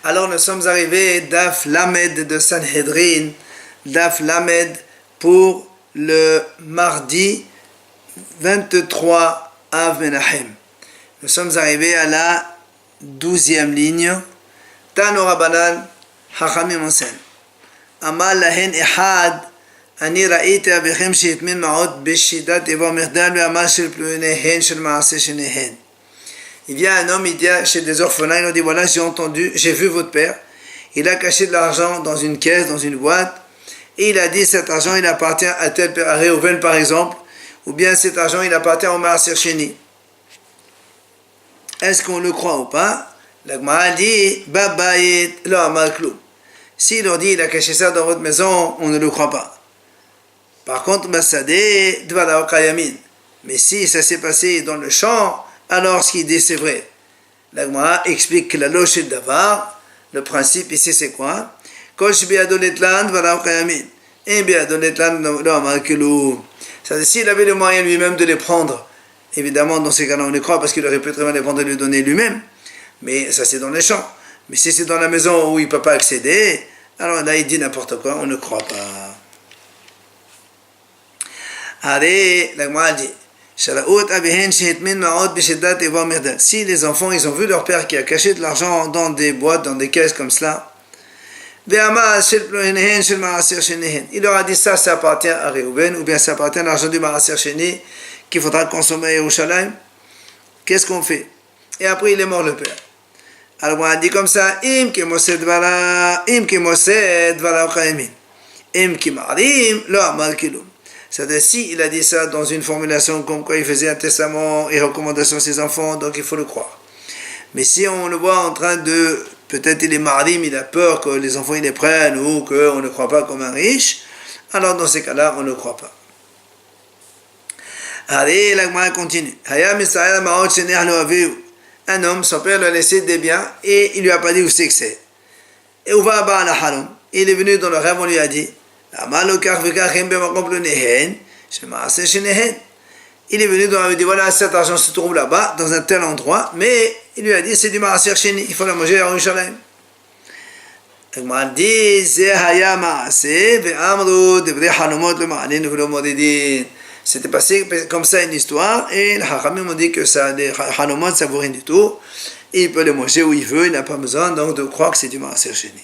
Alors nous sommes arrivés Daf Lamed de Sanhedrin, Daf Lamed pour le mardi 23 Av Menachem. Nous sommes arrivés à la 12e ligne. Tano Rabbanan Hachamim enseigne. Amal lahen ehad ani ra'iti abichem sheitmin ma'ot beshidat eva mirdal ve'amal shel plunehen shel ma'aseh shenehen. Il vient un homme, il dit chez des orphelins, il leur dit voilà, j'ai vu votre père, il a caché de l'argent dans une caisse, dans une boîte, et il a dit cet argent il appartient à tel père, à Réhouven par exemple, ou bien cet argent il appartient au Maaser Sheni. Est-ce qu'on le croit ou pas? La Gemara dit Babayit lo amal kloum. S'il leur dit il a caché ça dans votre maison, on ne le croit pas. Par contre, Basadeh dvala kayamin. Mais si ça s'est passé dans le champ, alors ce qu'il dit c'est vrai. La Gemara explique que la loche d'avar, le principe ici c'est quoi? Kosh biadoletlan dvala kayamin. Et biadoletlan lo amal kloum. C'est-à-dire s'il avait le moyen lui-même de les prendre, évidemment dans ces cas-là on les croit parce qu'il aurait pu très bien les prendre et les donner lui-même. Mais ça c'est dans les champs. Mais si c'est dans la maison où il ne peut pas accéder, alors là il dit n'importe quoi, on ne croit pas. Allez, la Gemara dit si les enfants ils ont vu leur père qui a caché de l'argent dans des boîtes, dans des caisses comme cela, il leur a dit ça appartient à Réhouven ou bien ça appartient à l'argent du Maaser Sheni qu'il faudra consommer à Yerushalayim, qu'est-ce qu'on fait? Et après il est mort le père. Alors on a dit comme ça, im ki mosed vala qayamin, im ki marim lo amal kilum. C'est-à-dire si il a dit ça dans une formulation comme quoi il faisait un testament et recommandation à ses enfants, donc il faut le croire. Mais si on le voit en train de, peut-être il est marim, il a peur que les enfants ils les prennent ou qu'on ne croit pas comme un riche, alors dans ces cas-là on ne croit pas. Allez, la Gemara continue. Un homme, son père lui a laissé des biens et il lui a pas dit où c'est que c'est. Et où va la halom? Il est venu dans le rêve, on lui a dit il est venu dans le rêve, il dit voilà, cet argent se trouve là-bas, dans un tel endroit, mais il lui a dit c'est du Maaser Sheni, il faut la manger à Yerushalayim. Il m'a dit c'était passé comme ça une histoire et les Hachamim m'ont dit que ça, les Hanomot ça vaut rien du tout, et il peut les manger où il veut, il n'a pas besoin donc de croire que c'est du Maaser Sheni.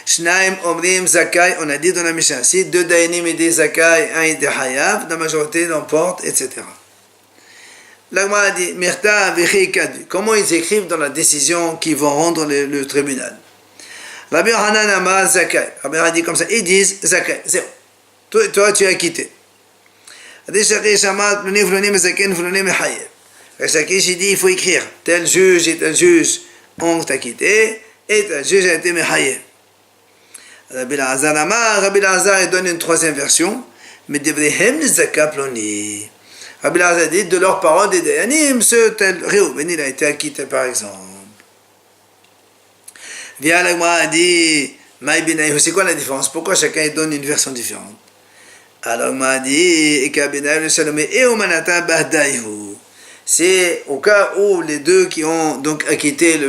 Shnaim Omrim Zakai, on a dit dans la Mishnah, si deux Dayanim et des Zakai, un et des Hayav, la majorité l'emporte, etc. La Gemara dit, Mirta Vichi Kadu, comment ils écrivent dans la décision qu'ils vont rendre le tribunal. Rabbi Hanan Amar Zakai, Rabbi Hanan dit comme ça, ils disent Zakai, zéro. Toi tu as quitté. Rishakish dit il faut écrire tel juge et tel juge ont quitté et tel juge a été mehayev. Rabbi Lazar donne une troisième version, mais devrehem les zakaploni. Rabbi Lazar dit de leurs paroles des Dayanim, ce tel Réhouven il a été acquitté par exemple. Via la Gemara dit c'est quoi la différence? Pourquoi chacun donne une version différente? Alors on m'a dit c'est au cas où les deux qui ont donc acquitté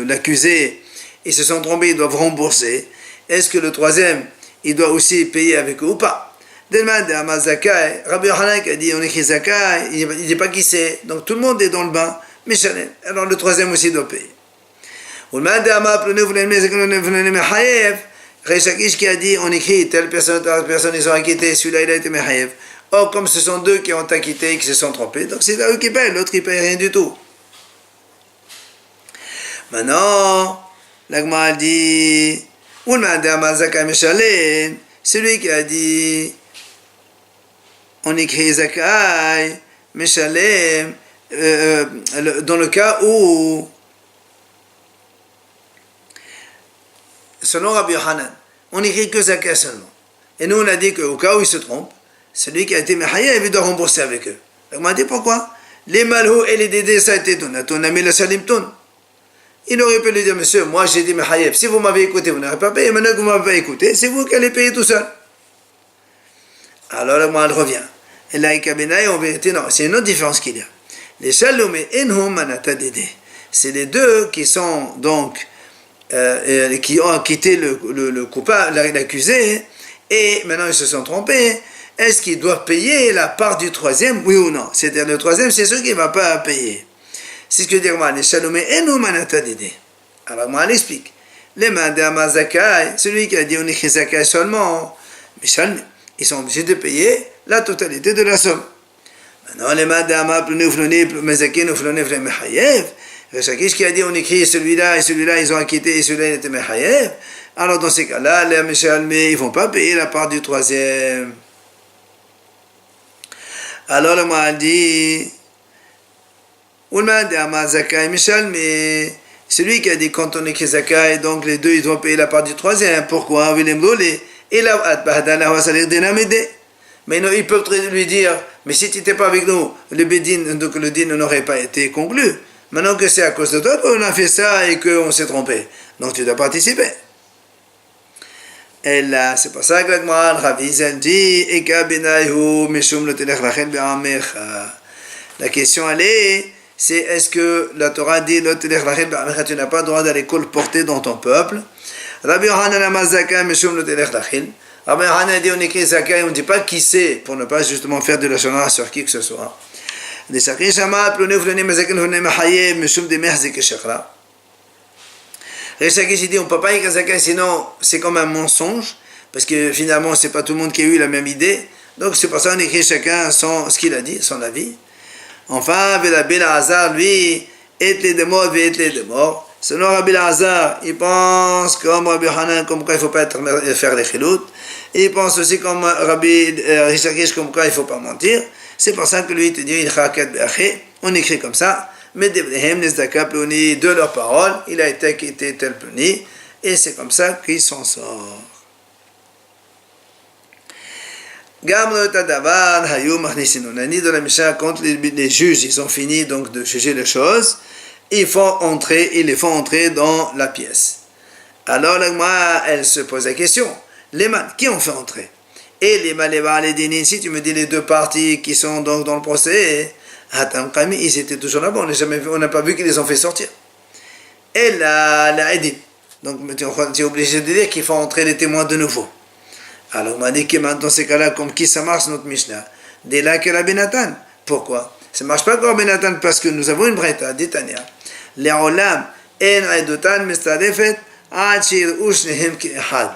l'accusé ils se sont trompés, ils doivent rembourser. Est-ce que le troisième il doit aussi payer avec eux ou pas? Demande à Mazakai, Rabbi Yochanan qui a dit on écrit Zakai, il ne dit pas qui c'est, donc tout le monde est dans le bain, mais alors le troisième aussi doit payer. On m'a dit Rishakish qui a dit on écrit telle personne ils ont acquitté, celui-là il a été mehayev. Or comme ce sont deux qui ont acquitté et qui se sont trompés, donc c'est eux qui payent, l'autre il paye rien du tout. Maintenant, la Gemara dit on m'a dit Zakai Meshalem, celui qui a dit on écrit Zakai Meshalem dans le cas où selon Rabbi Yochanan, on n'écrit que Zakai seulement. Et nous on a dit qu'au cas où il se trompe, celui qui a été mehayev il doit rembourser avec eux. Donc on m'a dit pourquoi? Les malhou et les dédés ça a été ton ami le salimton. Il aurait pu lui dire monsieur, moi j'ai dit mehayev, si vous m'avez écouté vous n'aurez pas payé, maintenant que vous m'avez pas écouté, c'est vous qui allez payer tout seul. Alors moi elle revient. Et là en vérité non, c'est une autre différence qu'il y a. Les shaloum et enhum manata dédé. c'est les deux qui sont donc qui ont quitté le coupable, l'accusé, et maintenant ils se sont trompés. Est-ce qu'ils doivent payer la part du troisième, oui ou non? C'est-à-dire le troisième, c'est celui qui ne va pas payer. C'est ce que dit moi, les shalomé et nous manatadide. Alors moi, elle explique. Les madama zakai, celui qui a dit on écrit zakai seulement, ils sont obligés de payer la totalité de la somme. Maintenant, les madama pluni floni, mezakin ou floni floni mechayev, Rechakish qui a dit on écrit celui-là et celui-là ils ont acquitté et celui-là il était mechayev. Alors dans ces cas-là, les meshalmé, ils ne vont pas payer la part du troisième. Alors le m'a dit celui qui a dit quand on écrit zakai, donc les deux ils doivent payer la part du troisième. Pourquoi? Mais non, ils peuvent lui dire mais si tu n'étais pas avec nous, le bedin, donc le din n'aurait pas été conclu. Maintenant que c'est à cause de toi qu'on a fait ça et qu'on s'est trompé, donc tu dois participer. Et là, c'est pour ça que l'Agman, Ravi dit, la question elle est, c'est est-ce que la Torah dit, tu n'as pas le droit d'aller colporter dans ton peuple? Rabbi Yohanan Amazaka, Meshum le Telech Lachil. Rabbi Yohanan dit, on écrit Zaka et on ne dit pas qui c'est, pour ne pas justement faire de la shana sur qui que ce soit. Des Sakri Shama, Ploné, Flone, Mazakin, Flone, Mahaye, Meshum de Merzik et Shekra. Rechakish dit on ne peut pas écrire zakai, sinon c'est comme un mensonge, parce que finalement c'est pas tout le monde qui a eu la même idée, donc c'est pour ça qu'on écrit chacun ce qu'il a dit, son avis. Enfin, Rabbi Elazar, lui, et les démors, et les démors. Selon Rabbi Elazar, il pense comme Rabbi Hanan, comme quoi il ne faut pas faire les chilout, et il pense aussi comme Rabbi Rechakish, comme quoi il ne faut pas mentir. C'est pour ça que lui te dit on écrit comme ça. Mais de leurs paroles, il a été acquitté tel puni, et c'est comme ça qu'il s'en sort. On a dit dans la Mishnah, quand les juges ils ont fini donc de juger les choses, ils les font entrer dans la pièce. Alors l'agma, elle se pose la question, les man, qui ont fait entrer? Et les malébars, les dénis, si tu me dis les deux parties qui sont donc dans le procès, ils étaient toujours là-bas, on n'a pas vu qu'ils les ont fait sortir. Et la Edim. Donc, tu es obligé de dire qu'il faut entrer les témoins de nouveau. Alors, on m'a dit que dans ces cas-là, comme qui ça marche notre Mishnah? Dès là que Rabbi Nathan. Pourquoi? Ça ne marche pas comme Rabbi Nathan parce que nous avons une breta, dit Tania. Les olam en aidotan mistarefet achir ushnehem ki ehad.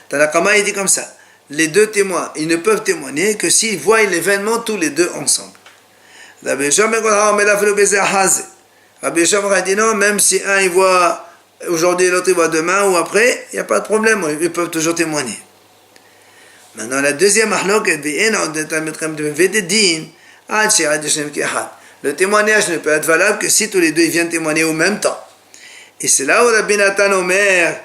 Tanakama, il dit comme ça. Les deux témoins, ils ne peuvent témoigner que s'ils voient l'événement tous les deux ensemble. Rabbi Yisham a dit non, même si un il voit aujourd'hui, l'autre il voit demain ou après, il n'y a pas de problème, ils peuvent toujours témoigner. Maintenant, la deuxième le témoignage ne peut être valable que si tous les deux ils viennent témoigner au même temps. Et c'est là où Rabbi Nathan Omer,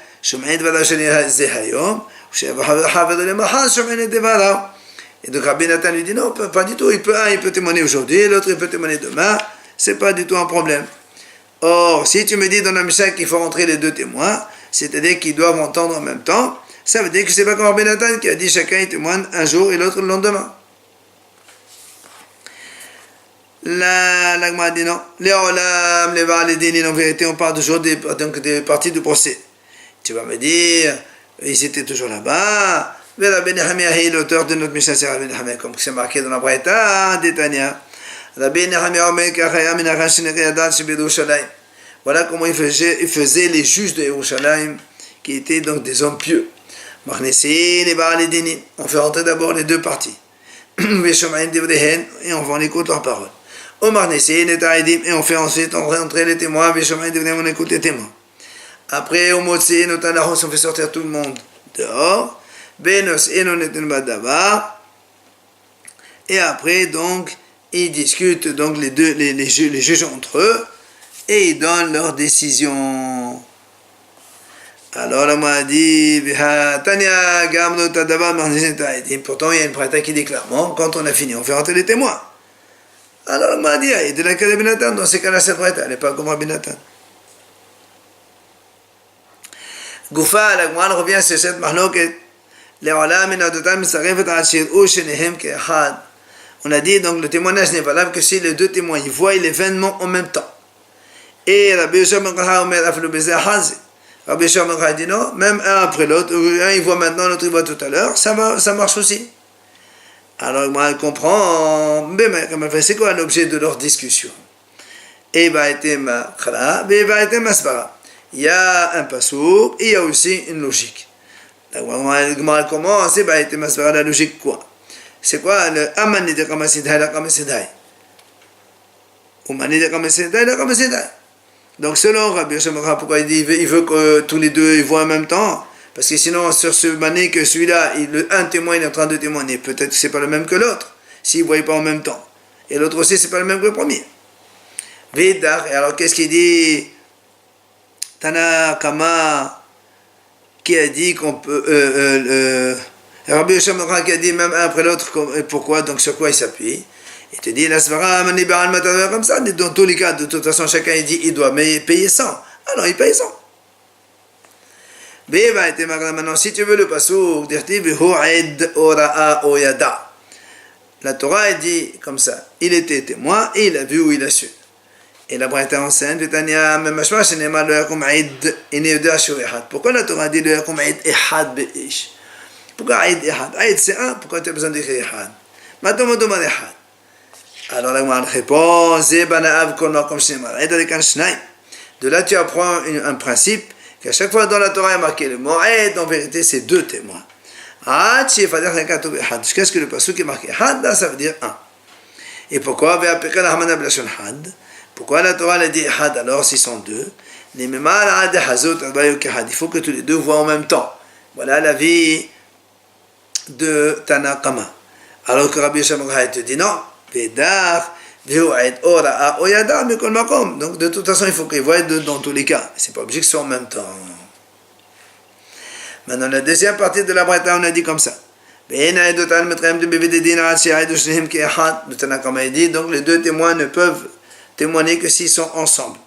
et donc Rabbi Nathan lui dit non, pas du tout, il peut témoigner aujourd'hui, l'autre il peut témoigner demain, c'est pas du tout un problème. Or, si tu me dis dans la Mishnah qu'il faut rentrer les deux témoins, c'est-à-dire qu'ils doivent entendre en même temps, ça veut dire que c'est pas comme Rabbi Nathan qui a dit chacun il témoigne un jour et l'autre le lendemain. L'agma a dit non. Les olam, les var, les dîners, en vérité on parle toujours des parties du procès. Tu vas me dire ils étaient toujours là-bas. Rabbi Nehemiah, l'auteur de notre Mishnah, c'est Rabbi Nehemiah, comme c'est marqué dans la Braïta d'Etania. Rabbi Nehemiah Omer Kachaya Minachan Shinekayadad Shebedushalayim. Voilà comment il faisait les juges de Yerushalayim, qui étaient donc des hommes pieux. Machnessin et Baal et Dinin. On fait rentrer d'abord les deux parties. Veshomayin Devrehen, et on écoute leurs paroles. Omarnessin et Taïdim, et on fait ensuite rentrer les témoins. Veshomayin Devrehen, on écoute les témoins. Après, au Motsi, on fait sortir tout le monde dehors. Benos et non Badavar. Et après, donc, ils discutent donc les juges entre eux et ils donnent leur décision. Alors, on m'a dit, pourtant, il y a une pratique qui dit clairement, quand on a fini, on fait rentrer les témoins. Alors, on m'a dit, de la Rabbi Nathan, dans ces cas-là, cette pratique, elle n'est pas comme Rabbi Nathan. Goufa, la Gemara revient sur cette mahloket. On a dit donc le témoignage n'est valable que si les deux témoins ils voient l'événement en même temps. Et Rabbi Yoshua ben Khalcha Omer Aflu Beze Hazi. Rabbi Yoshua ben Khalcha dit non, même un après l'autre, un il voit maintenant, l'autre il voit tout à l'heure, ça marche aussi. Alors moi, elle comprend, mais c'est quoi l'objet de leur discussion? Et va être ma khara, et va être ma sbara. Il y a un pasouk, et il y a aussi une logique. Donc, elle commence, et va être ma sbara, la logique quoi? C'est quoi le amani de kamasidai, la kamasidai? Umani de kamasidai, la kamasidai. Donc, selon Rabbi Yoshua, pourquoi il veut que tous les deux ils voient en même temps? Parce que sinon, sur ce mané que celui-là, un témoin il est en train de témoigner, peut-être que c'est pas le même que l'autre, s'il ne voyait pas en même temps. Et l'autre aussi, c'est pas le même que le premier. Vedar, et alors qu'est-ce qu'il dit? Tana Kama, qui a dit qu'on peut. Rabbi Yoshua qui a dit même un après l'autre, pourquoi, donc sur quoi il s'appuie? Il te dit, la svara, manibal, matador, comme ça, dans tous les cas, de toute façon, chacun il dit, il doit payer 100. Alors il paye 100. Maintenant, si tu veux le passouk, la Torah elle dit comme ça, il était témoin et il a vu ou il a su. Et la Braïta enseigne, pourquoi la Torah dit pourquoi Aïd c'est un, pourquoi tu as besoin d'écrire Ehad? Maintenant on demande Ehad. Alors la Gemara répond, de là tu apprends un principe qu'à chaque fois dans la Torah il y a marqué le mot Aïd, en vérité c'est deux témoins. Qu'est-ce que le pasuk est marqué? Had, là, ça veut dire un. Et pourquoi? Pourquoi la Torah a dit Had alors s'ils sont deux? Il faut que tous les deux voient en même temps. Voilà la vie de Tanakama. Alors que Rabbi Yoshua te dit non. Donc de toute façon il faut qu'ils voient deux dans tous les cas. C'est pas obligé que ce soit en même temps. Maintenant, la deuxième partie de la Braïta, on a dit comme ça. Le Tanakama dit, donc les deux témoins ne peuvent témoigner que s'ils sont ensemble.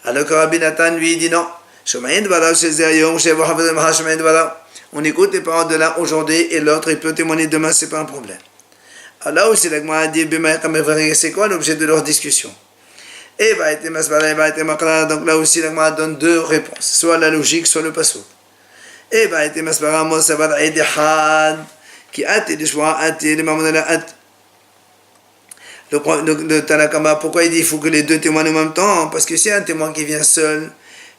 Alors que Rabbi Nathan lui dit non. On écoute les paroles de l'un aujourd'hui et l'autre il peut témoigner demain, c'est pas un problème. Alors là aussi, la Gemara a dit, c'est quoi l'objet de leur discussion? Et donc là aussi, la Gemara donne deux réponses, soit la logique, soit le passouk. Et le Tanakama, pourquoi il dit qu'il faut que les deux témoignent en même temps? Parce que si un témoin qui vient seul,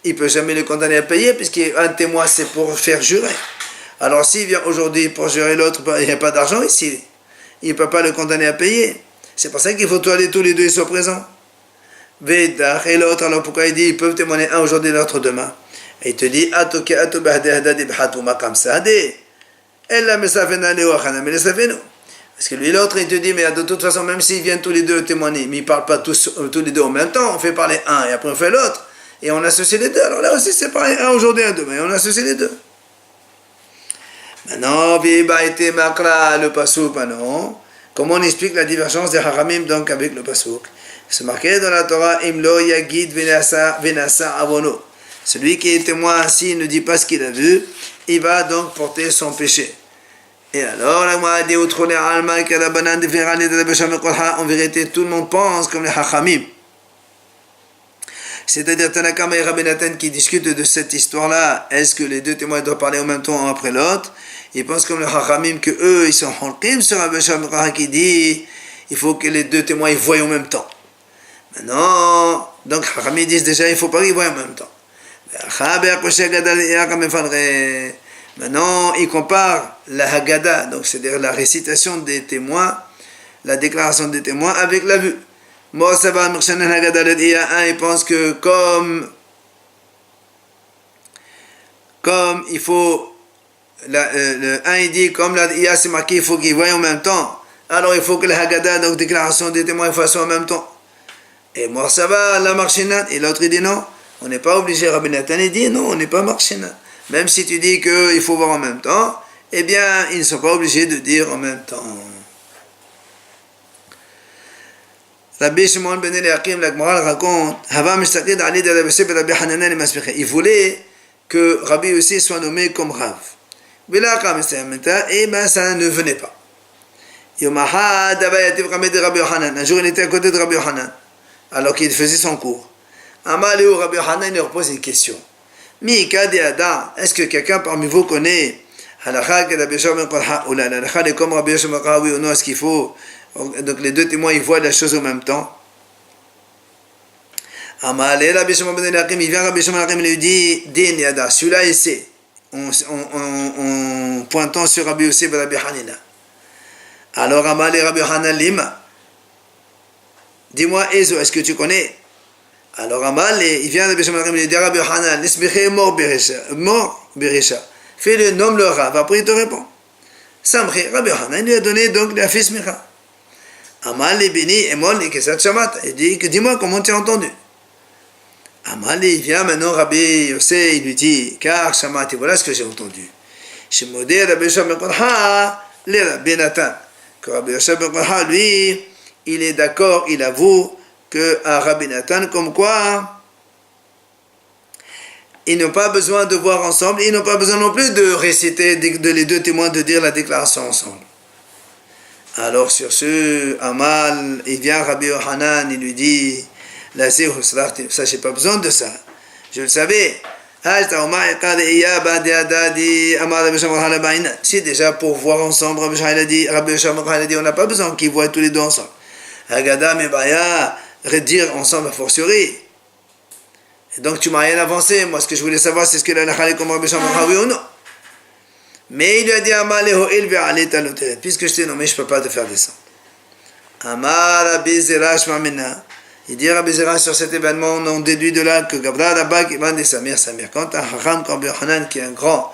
il ne peut jamais le condamner à payer, puisqu'un témoin c'est pour faire jurer. Alors s'il vient aujourd'hui pour jurer l'autre, il n'y a pas d'argent ici, il ne peut pas le condamner à payer. C'est pour ça qu'il faut tous les deux soient présents. Et l'autre, alors pourquoi il dit ils peuvent témoigner un aujourd'hui et l'autre demain? Et il te dit, parce que lui l'autre il te dit, mais de toute façon même s'ils viennent tous les deux témoigner, mais ils ne parlent pas tous les deux en même temps, on fait parler un et après on fait l'autre, et on associe les deux. Alors là aussi c'est pareil, un aujourd'hui, un demain, et on associe les deux. Maintenant, le passouk, maintenant, comment on explique la divergence des haramim donc avec le passouk? C'est marqué dans la Torah, Imlo yagid venasa avono. Celui qui est témoin, s'il ne dit pas ce qu'il a vu, il va donc porter son péché. Et alors, la Gemara dit, en vérité, tout le monde pense comme les hachamim. C'est-à-dire Tanakama et Rabbi Nathan qui discutent de cette histoire-là. Est-ce que les deux témoins doivent parler en même temps un après l'autre? Ils pensent comme les hachamim que eux, ils sont holkim sur Rabbi Yoshua qui dit, il faut que les deux témoins ils voient en même temps. Maintenant, donc hachamim disent déjà, il ne faut pas qu'ils voient en même temps. Maintenant, il compare la Haggadah, donc c'est-à-dire la récitation des témoins, la déclaration des témoins avec la vue. Il pense que comme il faut, le 1 il dit, comme la IA c'est marqué, il faut qu'ils voient en même temps, alors il faut que la Haggadah, donc déclaration des témoins, fasse en même temps. Et moi ça va, la marchinat, et l'autre il dit non. On n'est pas obligé, Rabbi Nathan dit non, on n'est pas marchina. Même si tu dis qu'il faut voir en même temps, eh bien, ils ne sont pas obligés de dire en même temps. Rabbi Shimon ben Eliakim, la Gemara raconte, il voulait que Rabbi aussi soit nommé comme Rav. Et bien, ça ne venait pas. Un jour, il était à côté de Rabbi Yohanan, alors qu'il faisait son cours. Amalé ou Rabbi Hanan leur pose une question. Mika de Ada, est-ce que quelqu'un parmi vous connaît Halakha que Rabbi Yoshua ben Kolha, ou la halakha est comme Rabbi Yoshua ben Kolha, oui ou non, est-ce qu'il faut. Donc les deux témoins, ils voient la chose en même temps. Amalé, Rabbi Yoshua ben Elakim, il vient Rabbi Yoshua ben Elakim, il lui dit, Din Yada, celui-là il sait, en pointant sur Rabbi Yoshua ben Rabbi Hanina. Alors Amalé, Rabbi Hanan Lima, dis-moi Ezo, est-ce que tu connais? Alors Amalé, il vient Rabbi Yoshua ben Elakim, il dit Rabbi Hanan, Nisbiché mort Berisha. Fais-le, nomme le Rav, après il te répond. Samri, Rabbi Hanan lui a donné donc la fille Smicha. Amalé béni, et moi, il dit que dis-moi comment tu as entendu. Amalé, il vient maintenant, Rabbi Yossé, il lui dit, car Shamati, voilà ce que j'ai entendu. Chez Modé, Rabbi Yoshua ben Kolha, le Rabbi Nathan. Que Rabbi Yoshua ben Kolha, lui, il est d'accord, il avoue que à Rabbi Nathan, comme quoi, ils n'ont pas besoin de voir ensemble, ils n'ont pas besoin non plus de réciter, les deux témoins de dire la déclaration ensemble. Alors sur ce, Amal, il vient Rabbi Yohanan, il lui dit, ça j'ai pas besoin de ça, je le savais. Si déjà pour voir ensemble, Rabbi Yoshua a dit, on n'a pas besoin qu'ils voient tous les deux ensemble. Agada Mebaya, redire ensemble a fortiori. Et donc tu m'as rien avancé. Moi ce que je voulais savoir c'est ce que la halakha est comme Rabbi Yoshua oui ou non. Mais il lui a dit Amaleho il va aller t'aloter. Puisque je t'ai nommé, je ne peux pas te faire descendre. Amar Rabbi Zera Shmamina. Il dit Rabbi Zera sur cet événement, on déduit de là que Gabra Rabba qui va de Samir. Quand un Hacham comme Rabbi Hanan qui est un grand,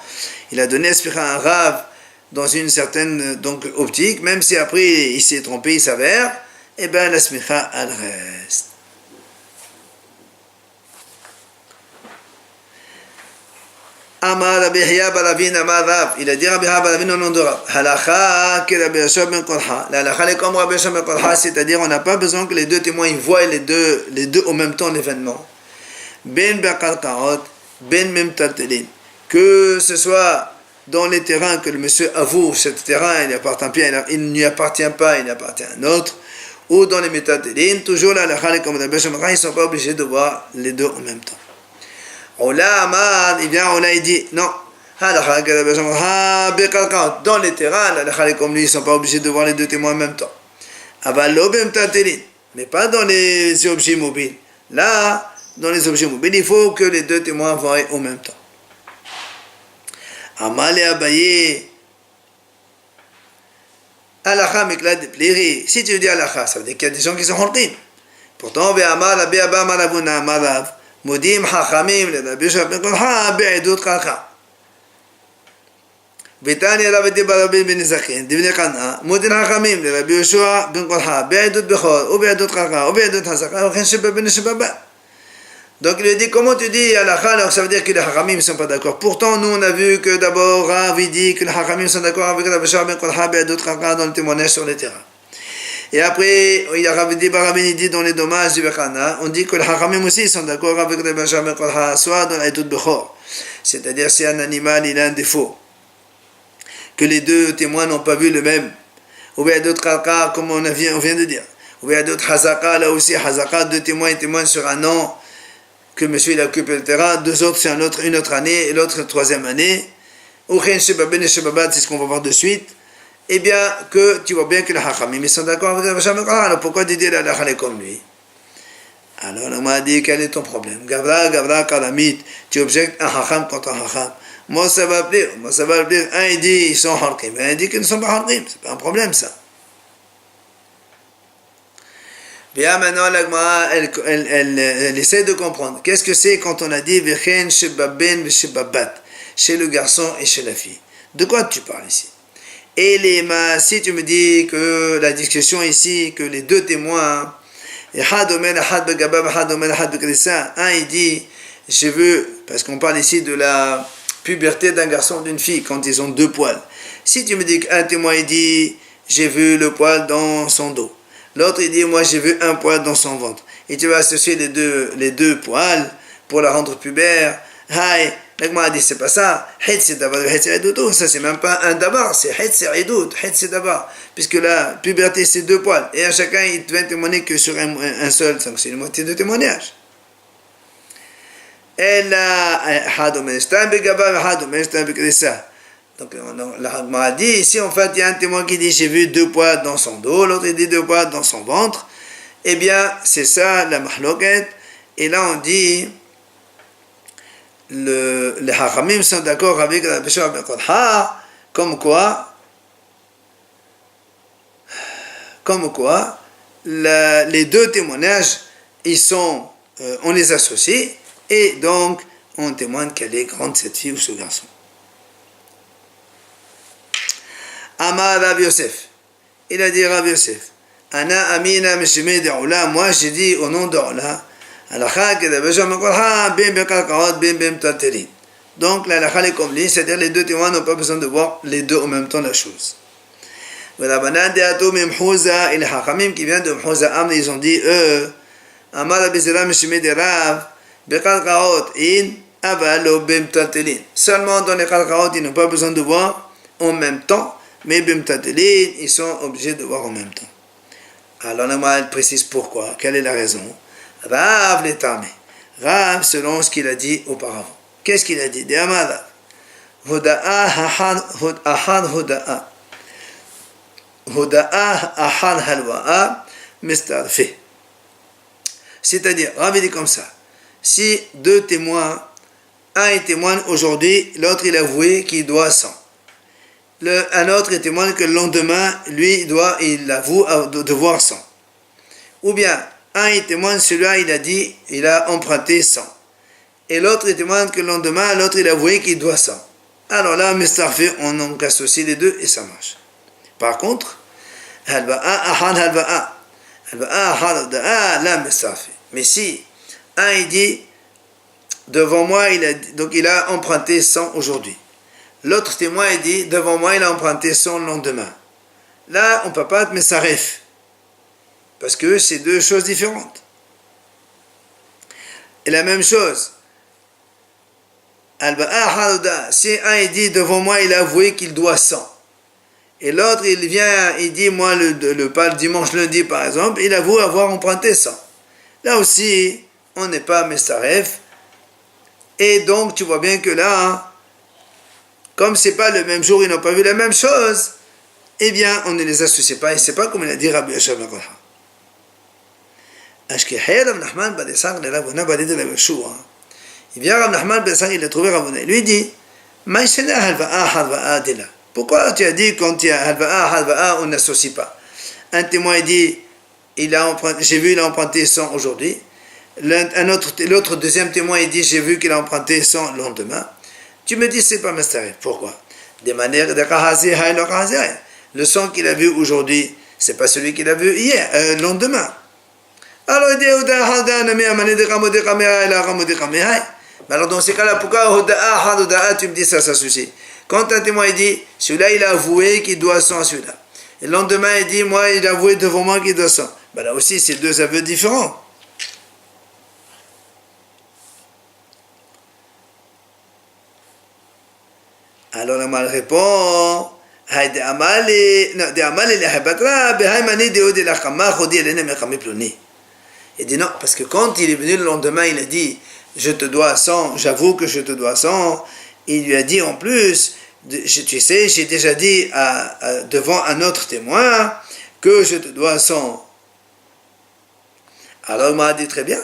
il a donné esprit à un Rav dans une certaine donc, optique, même si après il s'est trompé, il s'avère, et bien la smicha elle reste. Amar Rabbi Hiya Baravin Amar Rav. Il a dit Rabbi Hiya Baravin au nom de Rav. Halakha que Rabbi Yoshua ben Kolha. La halakha est comme Rabbi Yoshua ben Kolha, c'est-à-dire on n'a pas besoin que les deux témoins ils voient les deux au même temps l'événement. Ben Bekalkaot, Ben Memtaltelin. Que ce soit dans les terrains que le monsieur avoue, ce terrain il ne lui appartient pas, il appartient à un autre. Ou dans les Metaltelin, toujours la halakha est comme Rabbi Yoshua ben Kolha, ils ne sont pas obligés de voir les deux en même temps. Ola Amad, il vient, Ola il dit, non, dans les terrains, comme lui, ils ne sont pas obligés de voir les deux témoins en même temps. Mais pas dans les objets mobiles. Là, dans les objets mobiles, il faut que les deux témoins voient en même temps. Amal et Abaye, Alakha Mikla de Pléri. Si tu dis Alakha, ça veut dire qu'il y a des gens qui sont horribles. Pourtant, Amal, Abé, Abba, Malabuna, Malav. Modim Hachamim le Rabbi Yoshua ben Kolha be'edut Kalcha. Betani Rabbi Barabin ben Zakhin Divne Kana Modim Hachamim le Rabbi Yoshua ben Kolha be'edut Bechor ou be'edut Kalcha ou be'edut Hazaka ou Chen Sheba ben Shebaba. Donc il lui dit comment tu dis Halakha alors ça veut dire que les Hachamim ne sont pas d'accord. Pourtant nous on a vu que d'abord Rav dit que les Hachamim sont d'accord avec Rabbi Yoshua ben Kolha be'edut Kalcha dans le témoignage sur le terrain. Et après, il y a Rabbi Barabin dit dans les dommages du Bechana, on dit que les Hachamim aussi sont d'accord avec le Benjamin Kolha, soit dans l'Aïtout Bechor. C'est-à-dire, si un animal il a un défaut, que les deux témoins n'ont pas vu le même, ou bien d'autres Kalka, comme on vient de dire, ou bien d'autres Hazaka, là aussi, Hazaka, deux témoins, ils témoignent sur un an que monsieur il a occupé le terrain, deux autres c'est une autre année, et l'autre troisième année, ou Chen Shebaben et Shebabat, c'est ce qu'on va voir de suite. Eh bien, que tu vois bien que les Hachamim ils sont d'accord avec le Shem Kolha, alors pourquoi dire la halakha comme lui? Alors on m'a dit quel est ton problème? Gavra, Kalamit, tu objectes un Hacham contre un Hacham. Moi ça va plaire. Un il dit ils sont Harkim, un il dit qu'ils ne sont pas Harkim, c'est pas un problème ça. Bien maintenant l'Agmara elle essaie de comprendre. Qu'est-ce que c'est quand on a dit Vechen Shebaben Veshebabat, chez le garçon et chez la fille? De quoi tu parles ici? Et si tu me dis que la discussion ici, que les deux témoins, un il dit, je veux, parce qu'on parle ici de la puberté d'un garçon ou d'une fille, quand ils ont deux poils. Si tu me dis qu'un témoin il dit, j'ai vu le poil dans son dos. L'autre il dit, moi j'ai vu un poil dans son ventre. Et tu vas associer les deux poils pour la rendre pubère. L'Agma dit c'est pas ça, ça c'est même pas un dabar, c'est dabar, puisque la puberté c'est deux poils, et à chacun il devait témoigner que sur un seul, donc c'est une moitié de témoignage. Donc la Hagma dit, ici en fait il y a un témoin qui dit j'ai vu 2 poids dans son dos, l'autre il dit 2 poids dans son ventre. Eh bien c'est ça la mahloket. Et là on dit, les Hachamim sont d'accord avec la Bishop Bekodha, comme quoi les 2 témoignages, on les associe, et donc on témoigne qu'elle est grande cette fille ou ce garçon. Amar Rav Yosef, il a dit Rav Yosef, Ana Amina Meshime de Ola, moi j'ai dit au nom de Ola, donc la halakha est comme lui, c'est-à-dire les 2 témoins n'ont pas besoin de voir les 2 en même temps la chose. Et les Hachamim qui viennent de Mhouza, ils ont dit Amar Abizela Meshime de Rav, seulement dans les Kalkaot, ils n'ont pas besoin de voir en même temps, mais Bimtatelin, ils sont obligés de voir en même temps. Alors, la précise pourquoi, quelle est la raison. Rav l'Etame, Rav selon ce qu'il a dit auparavant. Qu'est-ce qu'il a dit? De Amara, Huda'a Ahad Huda'a, Huda'a Ahad Halwa'a, Mistarfe. C'est-à-dire, Rav dit comme ça, si 2 témoins, un il témoigne aujourd'hui, l'autre il a avoué qu'il doit 100. Un autre il témoigne que le lendemain, lui il avoue devoir 100. Ou bien, un il témoigne, celui-là il a dit, il a emprunté 100. Et l'autre il témoigne que le lendemain, l'autre il a avoué qu'il doit 100. Alors là, Mistarfe, on associe les 2 et ça marche. Par contre, Halba'a, Ahad Halba'a, Halba'a, Ahad Halba'a, là Mistarfe. Mais si un il dit, devant moi, il a emprunté 100 aujourd'hui. L'autre témoin il dit, devant moi, il a emprunté 100 le lendemain. Là, on ne peut pas être Messaref. Parce que c'est 2 choses différentes. Et la même chose, si un il dit, devant moi, il a avoué qu'il doit 100. Et l'autre, il vient, il dit, moi, le dimanche, lundi, par exemple, il avoue avoir emprunté 100. Là aussi, on n'est pas Messaref. Et donc, tu vois bien que là, comme c'est pas le même jour, ils n'ont pas vu la même chose, eh bien, on ne les associe pas. Et c'est pas comme il a dit Rabbi Yosef Bekodha. Il vient Rav Nachman ben Sang, il a trouvé Ravuna. Il lui dit, pourquoi tu as dit quand il y a halva'a, on n'associe pas? Un témoin il dit, j'ai vu il a emprunté 100 aujourd'hui. L'autre deuxième témoin il dit, j'ai vu qu'il a emprunté 100 le lendemain. Tu me dis, c'est pas Mestaref. Pourquoi? Des manières de Kahazi, le 100 qu'il a vu aujourd'hui, c'est pas celui qu'il a vu hier, le lendemain. Alors il dit, mais alors dans ces cas-là, pourquoi tu me dis ça suffit? Quand un témoin il dit, celui-là il a avoué qu'il doit 100 à celui-là. Et le lendemain il dit, moi il a avoué devant moi qu'il doit 100. Ben là aussi c'est 2 aveux différents. Alors la mal répond, il dit non, parce que quand il est venu le lendemain, il a dit, je te dois 100, j'avoue que je te dois 100. Il lui a dit en plus, tu sais, j'ai déjà dit devant un autre témoin que je te dois 100. Alors il m'a dit très bien,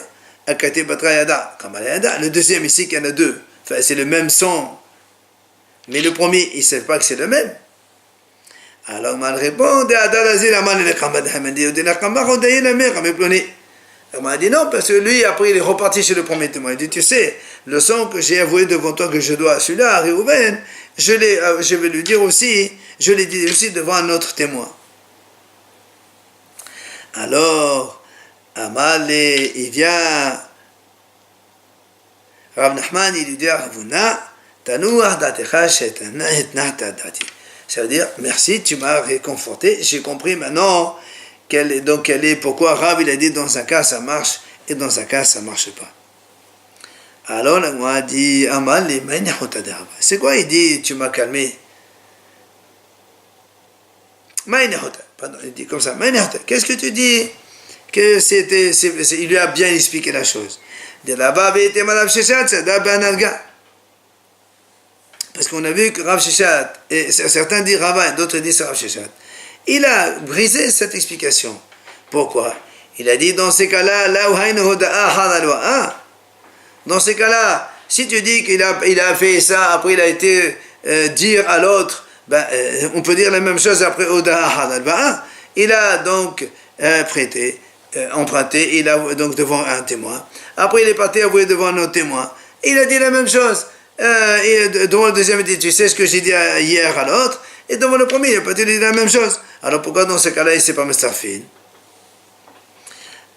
le deuxième ici, qu'il y en a 2, enfin, c'est le même 100. Mais le premier, il ne sait pas que c'est le même. Alors, il m'a répondu, il m'a dit non, parce que lui, après, il est reparti chez le premier témoin. Il dit, tu sais, le sang que j'ai avoué devant toi que je dois à celui-là, à Réhouven, je vais lui dire aussi, je l'ai dit aussi devant un autre témoin. Alors, Amal, il vient, Rav Nachman, il lui dit à Ravuna, ça veut dire, merci, tu m'as réconforté, j'ai compris maintenant pourquoi Rav il a dit dans un cas ça marche et dans un cas ça ne marche pas. Alors là, moi dit, c'est quoi il dit, tu m'as calmé? Pardon, il dit comme ça, qu'est-ce que tu dis? il lui a bien expliqué la chose. Parce qu'on a vu que Rav Sheshat, et certains disent Rava, d'autres disent Rav Sheshat, il a brisé cette explication. Pourquoi? Il a dit dans ces cas-là, dans ces cas-là, si tu dis qu'il a fait ça, après il a été dire à l'autre, on peut dire la même chose après il a donc prêté, emprunté, il a donc devant un témoin. Après il est parti avouer devant un autre témoin. Il a dit la même chose. Et devant le deuxième, il dit, tu sais ce que j'ai dit hier à l'autre, et devant le premier, il n'a pas dit la même chose. Alors pourquoi dans ce cas-là, il ne s'est pas Mustafin?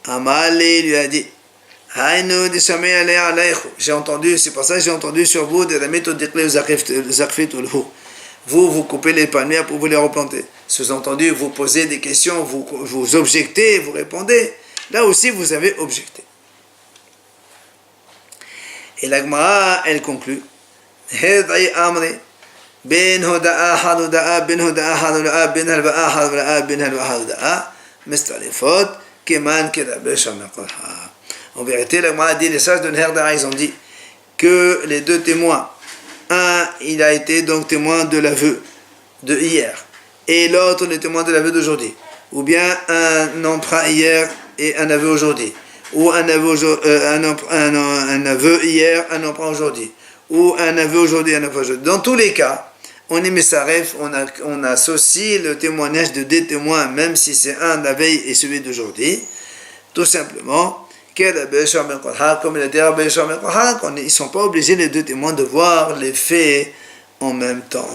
Amali lui a dit, j'ai entendu, c'est pour ça que j'ai entendu sur vous de la méthode vous coupez les palmiers pour vous les replanter. Sous-entendu, vous posez des questions, vous objectez, vous répondez. Là aussi, vous avez objecté. Et la Gemara, elle conclut. En vérité, la Gemara dit, les sages de Herda, ils ont dit que les deux témoins, un, il a été donc témoin de l'aveu de hier, et l'autre, le témoin de l'aveu d'aujourd'hui. Ou bien un emprunt hier et un aveu aujourd'hui. Ou un aveu hier, un emprunt aujourd'hui. Ou un aveu aujourd'hui, un emprunt aujourd'hui. Dans tous les cas, on est Messaref, on associe le témoignage de deux témoins, même si c'est un de la veille et celui d'aujourd'hui, tout simplement, comme il a dit Rabbi Yishmael, ils ne sont pas obligés les deux témoins de voir les faits en même temps.